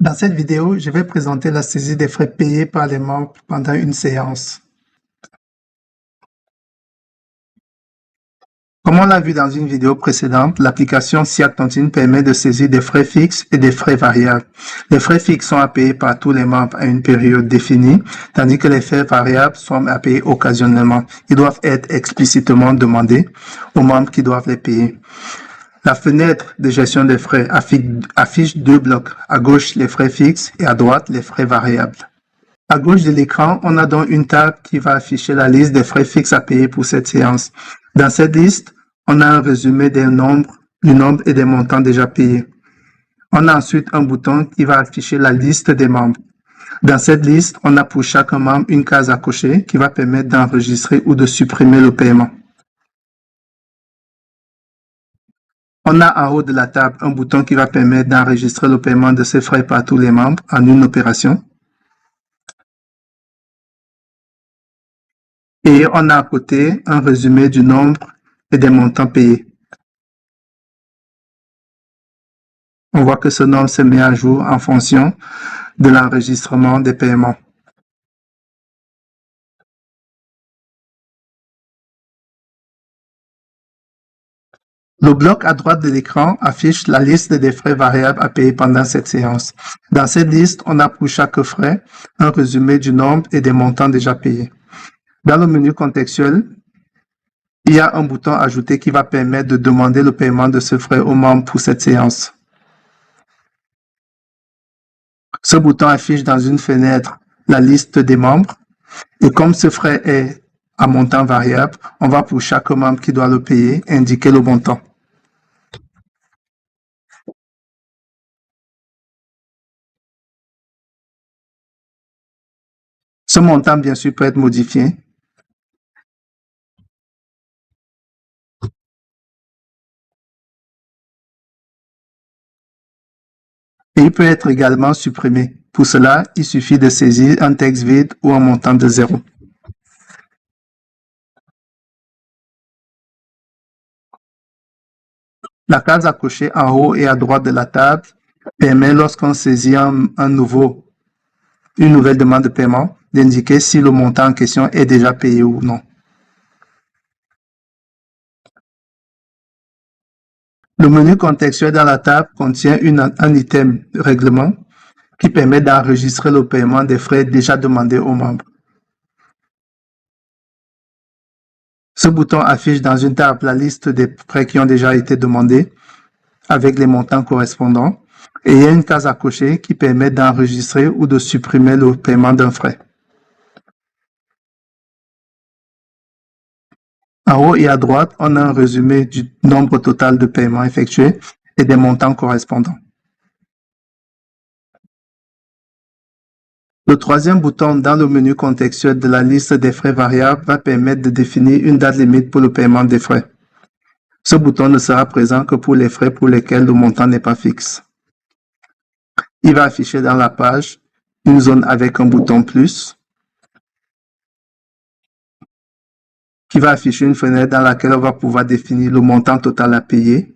Dans cette vidéo, je vais présenter la saisie des frais payés par les membres pendant une séance. Comme on l'a vu dans une vidéo précédente, l'application SIA Tontine permet de saisir des frais fixes et des frais variables. Les frais fixes sont à payer par tous les membres à une période définie, tandis que les frais variables sont à payer occasionnellement. Ils doivent être explicitement demandés aux membres qui doivent les payer. La fenêtre de gestion des frais affiche deux blocs, à gauche les frais fixes et à droite les frais variables. À gauche de l'écran, on a donc une table qui va afficher la liste des frais fixes à payer pour cette séance. Dans cette liste, on a un résumé du nombre et des montants déjà payés. On a ensuite un bouton qui va afficher la liste des membres. Dans cette liste, on a pour chaque membre une case à cocher qui va permettre d'enregistrer ou de supprimer le paiement. On a en haut de la table un bouton qui va permettre d'enregistrer le paiement de ces frais par tous les membres en une opération. Et on a à côté un résumé du nombre et des montants payés. On voit que ce nombre se met à jour en fonction de l'enregistrement des paiements. Le bloc à droite de l'écran affiche la liste des frais variables à payer pendant cette séance. Dans cette liste, on a pour chaque frais un résumé du nombre et des montants déjà payés. Dans le menu contextuel, il y a un bouton ajouter qui va permettre de demander le paiement de ce frais aux membres pour cette séance. Ce bouton affiche dans une fenêtre la liste des membres et comme ce frais est à montant variable, on va pour chaque membre qui doit le payer indiquer le montant. Ce montant, bien sûr, peut être modifié. Et il peut être également supprimé. Pour cela, il suffit de saisir un texte vide ou un montant de 0. La case à cocher en haut et à droite de la table permet, lorsqu'on saisit une nouvelle demande de paiement, d'indiquer si le montant en question est déjà payé ou non. Le menu contextuel dans la table contient un item règlement qui permet d'enregistrer le paiement des frais déjà demandés aux membres. Ce bouton affiche dans une table la liste des frais qui ont déjà été demandés avec les montants correspondants et il y a une case à cocher qui permet d'enregistrer ou de supprimer le paiement d'un frais. En haut et à droite, on a un résumé du nombre total de paiements effectués et des montants correspondants. Le troisième bouton dans le menu contextuel de la liste des frais variables va permettre de définir une date limite pour le paiement des frais. Ce bouton ne sera présent que pour les frais pour lesquels le montant n'est pas fixe. Il va afficher dans la page une zone avec un bouton plus qui va afficher une fenêtre dans laquelle on va pouvoir définir le montant total à payer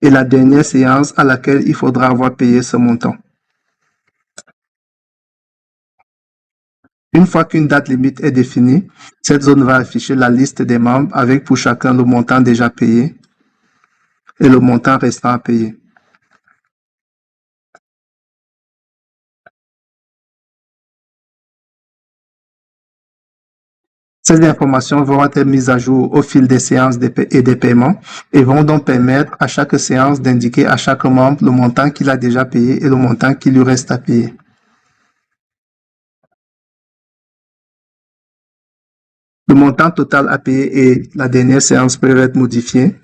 et la dernière séance à laquelle il faudra avoir payé ce montant. Une fois qu'une date limite est définie, cette zone va afficher la liste des membres avec pour chacun le montant déjà payé et le montant restant à payer. Ces informations vont être mises à jour au fil des séances et des paiements et vont donc permettre à chaque séance d'indiquer à chaque membre le montant qu'il a déjà payé et le montant qui lui reste à payer. Le montant total à payer et la dernière séance peuvent être modifiés.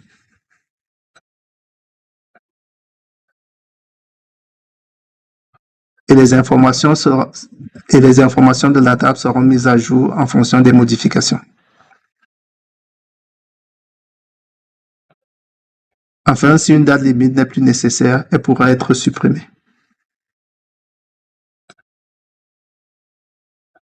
Et les informations de la table seront mises à jour en fonction des modifications. Enfin, si une date limite n'est plus nécessaire, elle pourra être supprimée.